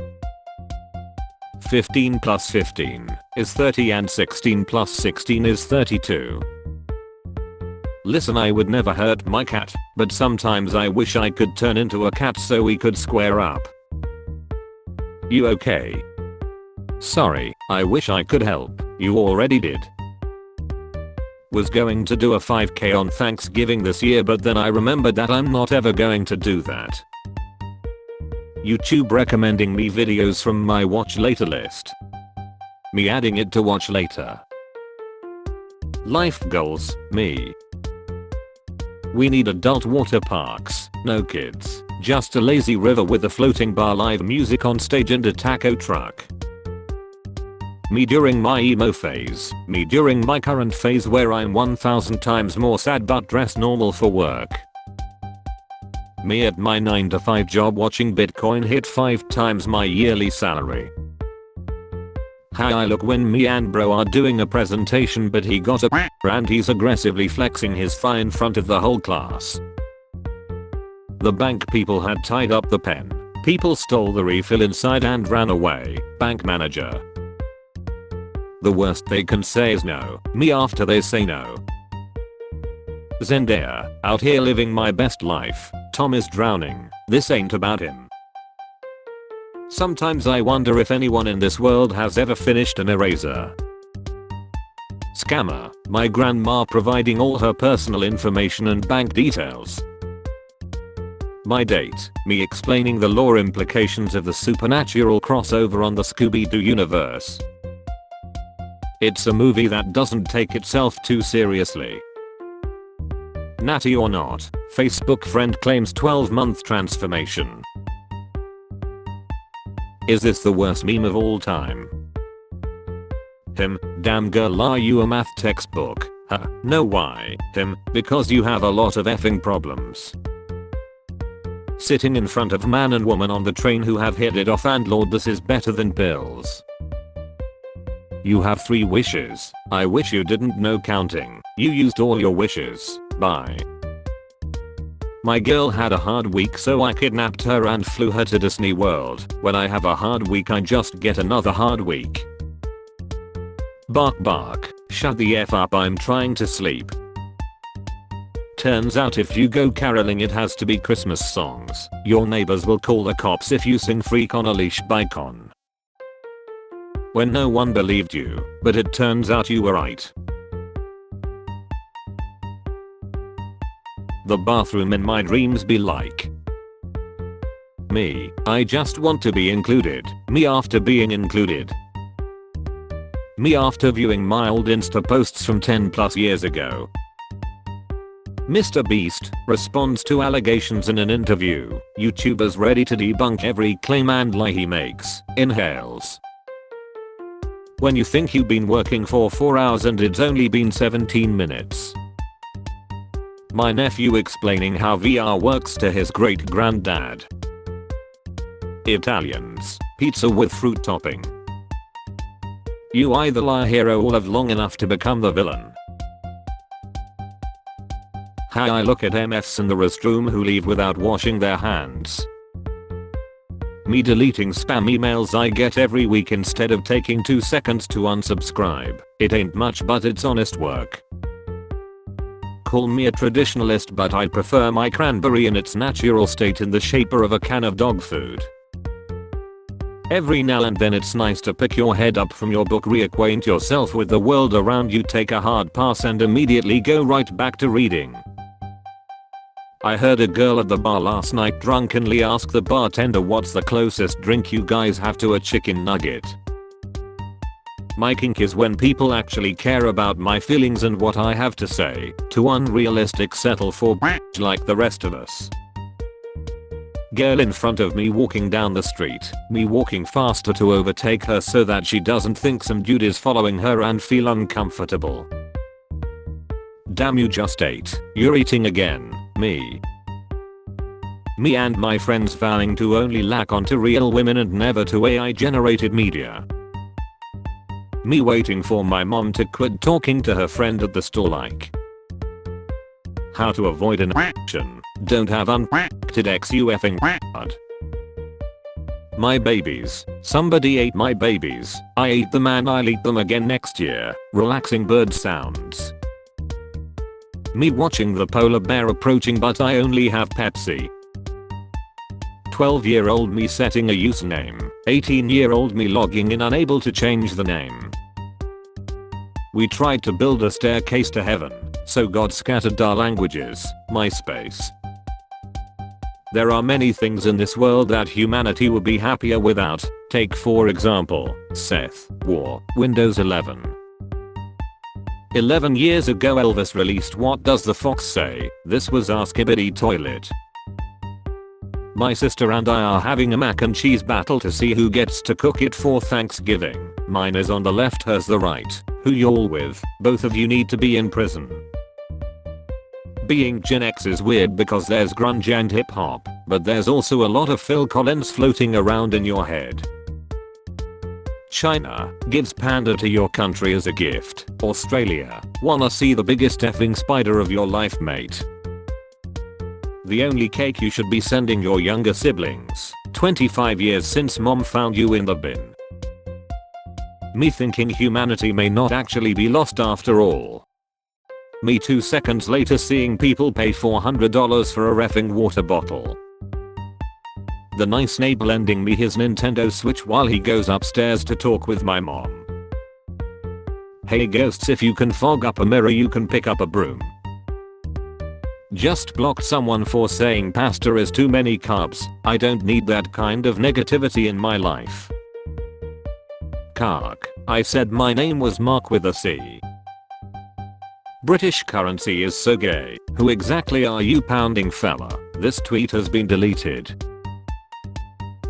[SPEAKER 1] 15 plus 15 is 30 and 16 plus 16 is 32. Listen, I would never hurt my cat, but sometimes I wish I could turn into a cat so we could square up. You okay? Sorry, I wish I could help. You already did. Was going to do a 5K on Thanksgiving this year, but then I remembered that I'm not ever going to do that. YouTube recommending me videos from my watch later list. Me adding it to watch later. Life goals, me. We need adult water parks, no kids, just a lazy river with a floating bar, live music on stage and a taco truck. Me during my emo phase, me during my current phase where I'm 1000 times more sad but dress normal for work. Me at my 9 to 5 job watching Bitcoin hit 5 times my yearly salary. How I look when me and bro are doing a presentation but he got a and he's aggressively flexing his thigh in front of the whole class. The bank people had tied up the pen. People stole the refill inside and ran away. Bank manager. The worst they can say is no. Me after they say no. Zendaya, out here living my best life. Tom is drowning. This ain't about him. Sometimes I wonder if anyone in this world has ever finished an eraser. Scammer, my grandma providing all her personal information and bank details. My date, me explaining the lore implications of the supernatural crossover on the Scooby-Doo universe. It's a movie that doesn't take itself too seriously. Natty or not, Facebook friend claims 12-month transformation. Is this the worst meme of all time? Him, damn girl, are you a math textbook? Huh, no, why? Him, because you have a lot of effing problems. Sitting in front of man and woman on the train who have hit it off and Lord, this is better than pills. You have 3 wishes. I wish you didn't know counting. You used all your wishes. Bye. My girl had a hard week so I kidnapped her and flew her to Disney World. When I have a hard week I just get another hard week. Bark bark. Shut the F up, I'm trying to sleep. Turns out if you go caroling it has to be Christmas songs. Your neighbors will call the cops if you sing Freak on a Leash by Con. When no one believed you, but it turns out you were right. The bathroom in my dreams be like. Me, I just want to be included. Me after being included. Me after viewing my old Insta posts from 10 plus years ago. Mr. Beast responds to allegations in an interview. YouTubers ready to debunk every claim and lie he makes. Inhales. When you think you've been working for 4 hours and it's only been 17 minutes. My nephew explaining how VR works to his great granddad. Italians, pizza with fruit topping. You either are a hero or live long enough to become the villain. How I look at MFs in the restroom who leave without washing their hands. Me deleting spam emails I get every week instead of taking 2 seconds to unsubscribe. It ain't much but it's honest work. Call me a traditionalist but I prefer my cranberry in its natural state in the shape of a can of dog food. Every now and then it's nice to pick your head up from your book, reacquaint yourself with the world around you, take a hard pass and immediately go right back to reading. I heard a girl at the bar last night drunkenly ask the bartender what's the closest drink you guys have to a chicken nugget. My kink is when people actually care about my feelings and what I have to say, too unrealistic settle for like the rest of us. Girl in front of me walking down the street, me walking faster to overtake her so that she doesn't think some dude is following her and feel uncomfortable. Damn, you just ate, you're eating again, me. Me and my friends vowing to only lack onto real women and never to AI generated media. Me waiting for my mom to quit talking to her friend at the store like. How to avoid an action. Don't have unprotected ex, you effing bad. My babies. Somebody ate my babies. I ate them and I'll eat them again next year. Relaxing bird sounds. Me watching the polar bear approaching but I only have Pepsi. 12-year-old me setting a username. 18-year-old me logging in unable to change the name. We tried to build a staircase to heaven, so God scattered our languages. MySpace. There are many things in this world that humanity would be happier without. Take for example, Seth, War, Windows 11. 11 years ago Elvis released What Does the Fox Say? This was our Skibidi toilet. My sister and I are having a mac and cheese battle to see who gets to cook it for Thanksgiving. Mine is on the left, hers the right. Who y'all with? Both of you need to be in prison. Being Gen X is weird because there's grunge and hip hop, but there's also a lot of Phil Collins floating around in your head. China gives panda to your country as a gift. Australia, wanna see the biggest effing spider of your life, mate? The only cake you should be sending your younger siblings. 25 years since mom found you in the bin. Me thinking humanity may not actually be lost after all. Me 2 seconds later seeing people pay $400 for a reffing water bottle. The nice neighbor lending me his Nintendo Switch while he goes upstairs to talk with my mom. Hey ghosts, if you can fog up a mirror you can pick up a broom. Just blocked someone for saying pasta is too many carbs. I don't need that kind of negativity in my life. Kark. I said my name was Mark with a C. British currency is so gay. Who exactly are you, pounding fella? This tweet has been deleted.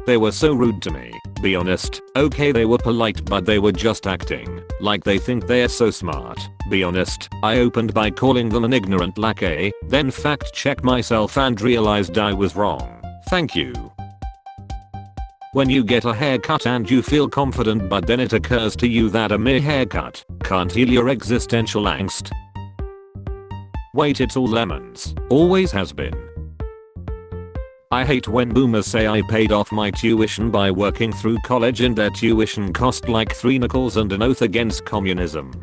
[SPEAKER 1] They were so rude to me. Be honest. Okay, they were polite but they were just acting like they think they're so smart. Be honest. I opened by calling them an ignorant lackey, then fact checked myself and realized I was wrong. Thank you. When you get a haircut and you feel confident but then it occurs to you that a mere haircut can't heal your existential angst. Wait, it's all lemons. Always has been. I hate when boomers say I paid off my tuition by working through college and their tuition cost like 3 nickels and an oath against communism.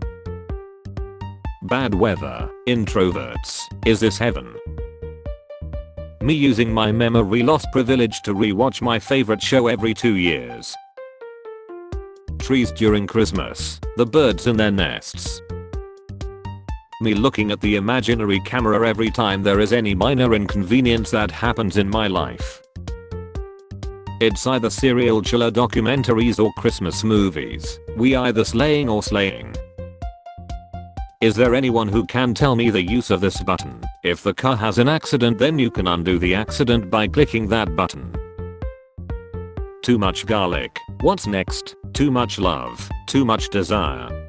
[SPEAKER 1] Bad weather. Introverts. Is this heaven? Me using my memory loss privilege to rewatch my favorite show every 2 years. Trees during Christmas. The birds in their nests. Me looking at the imaginary camera every time there is any minor inconvenience that happens in my life. It's either serial killer documentaries or Christmas movies. We either slaying or slaying. Is there anyone who can tell me the use of this button? If the car has an accident then you can undo the accident by clicking that button. Too much garlic. What's next? Too much love. Too much desire.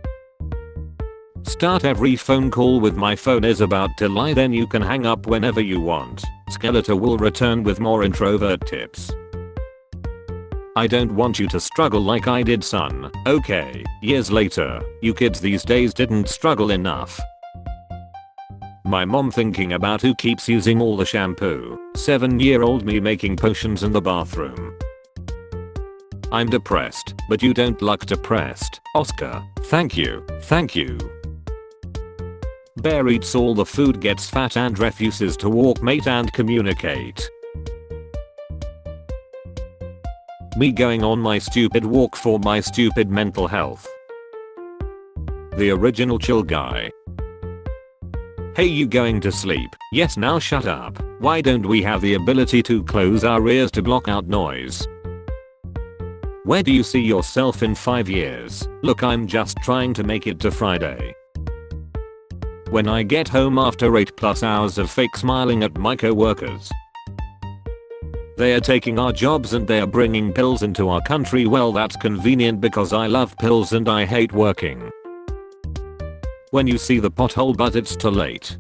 [SPEAKER 1] Start every phone call with my phone is about to lie, then you can hang up whenever you want. Skeletor will return with more introvert tips. I don't want you to struggle like I did, son. Okay, years later, you kids these days didn't struggle enough. My mom thinking about who keeps using all the shampoo. 7-year-old me making potions in the bathroom. I'm depressed, but you don't look depressed. Oscar, thank you, thank you. Bear eats all the food, gets fat and refuses to walk, mate, and communicate. Me going on my stupid walk for my stupid mental health. The original chill guy. Hey, you going to sleep? Yes, now shut up. Why don't we have the ability to close our ears to block out noise? Where do you see yourself in 5 years? Look, I'm just trying to make it to Friday. When I get home after 8+ hours of fake smiling at my co-workers. They are taking our jobs and they are bringing pills into our country. Well, that's convenient because I love pills and I hate working. When you see the pothole but it's too late.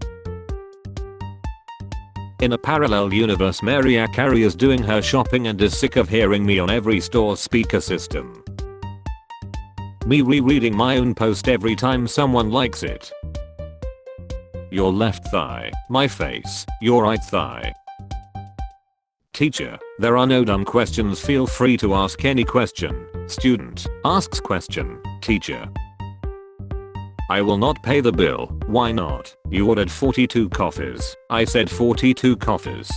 [SPEAKER 1] In a parallel universe, Mariah Carey is doing her shopping and is sick of hearing me on every store speaker system. Me rereading my own post every time someone likes it. Your left thigh, my face, your right thigh. Teacher, there are no dumb questions. Feel free to ask any question. Student, asks question. Teacher. I will not pay the bill. Why not? You ordered 42 coffees. I said 42 coffees.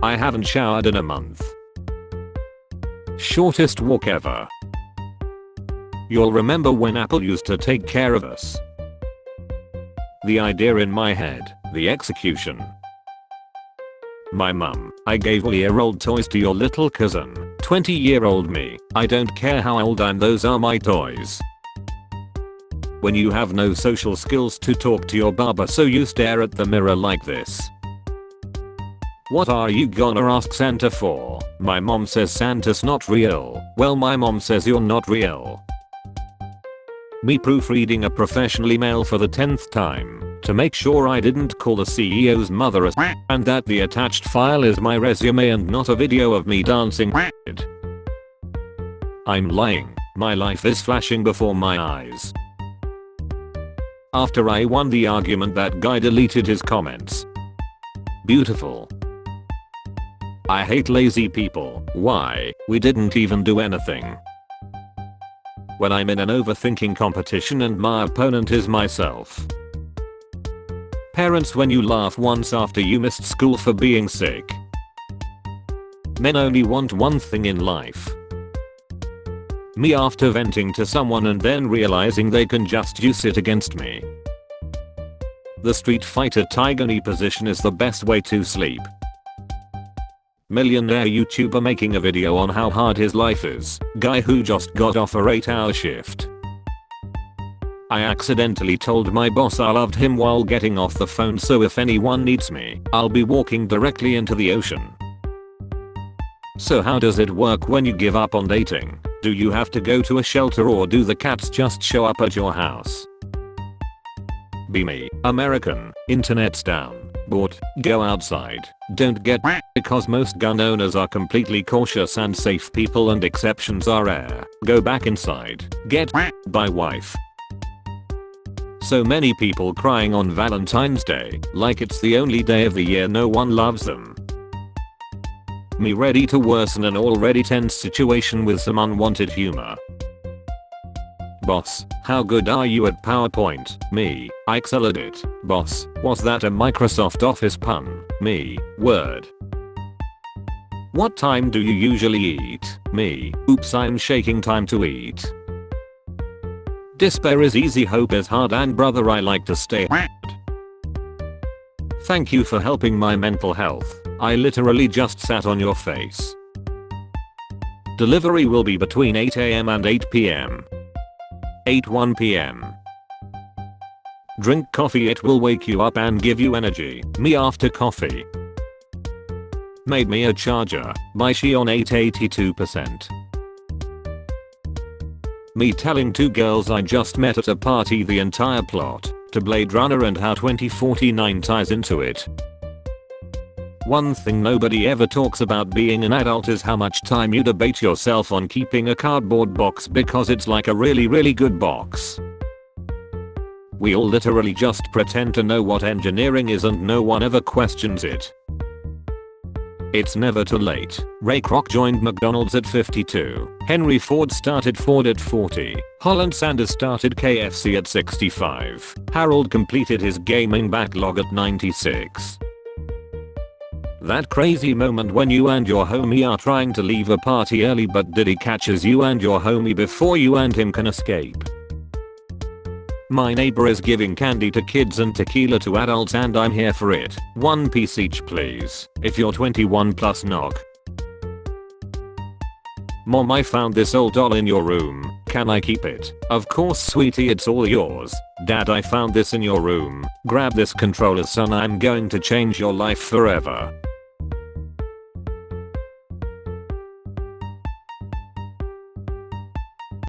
[SPEAKER 1] I haven't showered in a month. Shortest walk ever. You'll remember when Apple used to take care of us. The idea in my head, the execution. My mum, I gave all year-old toys to your little cousin. 20-year-old me, I don't care how old I'm, those are my toys. When you have no social skills to talk to your barber, so you stare at the mirror like this. What are you gonna ask Santa for? My mom says Santa's not real. Well, my mom says you're not real. Me proofreading a professional email for the 10th time to make sure I didn't call the CEO's mother a and that the attached file is my resume and not a video of me dancing. I'm lying. My life is flashing before my eyes. After I won the argument, that guy deleted his comments. Beautiful. I hate lazy people. Why? We didn't even do anything. When I'm in an overthinking competition and my opponent is myself. Parents, when you laugh once after you missed school for being sick. Men only want one thing in life. Me after venting to someone and then realizing they can just use it against me. The Street Fighter Tiger knee position is the best way to sleep. Millionaire YouTuber making a video on how hard his life is. Guy who just got off a 8-hour shift. I accidentally told my boss I loved him while getting off the phone, so if anyone needs me, I'll be walking directly into the ocean. So how does it work when you give up on dating? Do you have to go to a shelter or do the cats just show up at your house? Be me, American, internet's down. Bored, go outside. Don't get because most gun owners are completely cautious and safe people and exceptions are rare. Go back inside. Get by wife. So many people crying on Valentine's Day, like it's the only day of the year no one loves them. Me ready to worsen an already tense situation with some unwanted humor. Boss, how good are you at PowerPoint? Me, I excel at it. Boss, was that a Microsoft Office pun? Me, Word. What time do you usually eat? Me, oops, I'm shaking, time to eat. Despair is easy, hope is hard, and brother, I like to stay. Thank you for helping my mental health. I literally just sat on your face. Delivery will be between 8 AM and 8 PM. 8:01 PM. Drink coffee, it will wake you up and give you energy. Me after coffee. Made me a charger. My Xeon 882%. Me telling two girls I just met at a party the entire plot to Blade Runner and how 2049 ties into it. One thing nobody ever talks about being an adult is how much time you debate yourself on keeping a cardboard box because it's like a really good box. We all literally just pretend to know what engineering is and no one ever questions it. It's never too late. Ray Kroc joined McDonald's at 52. Henry Ford started Ford at 40. Holland Sanders started KFC at 65. Harold completed his gaming backlog at 96. That crazy moment when you and your homie are trying to leave a party early but Diddy catches you and your homie before you and him can escape. My neighbor is giving candy to kids and tequila to adults and I'm here for it. 1 piece each please. If you're 21 plus knock. Mom, I found this old doll in your room. Can I keep it? Of course sweetie, it's all yours. Dad, I found this in your room. Grab this controller son, I'm going to change your life forever.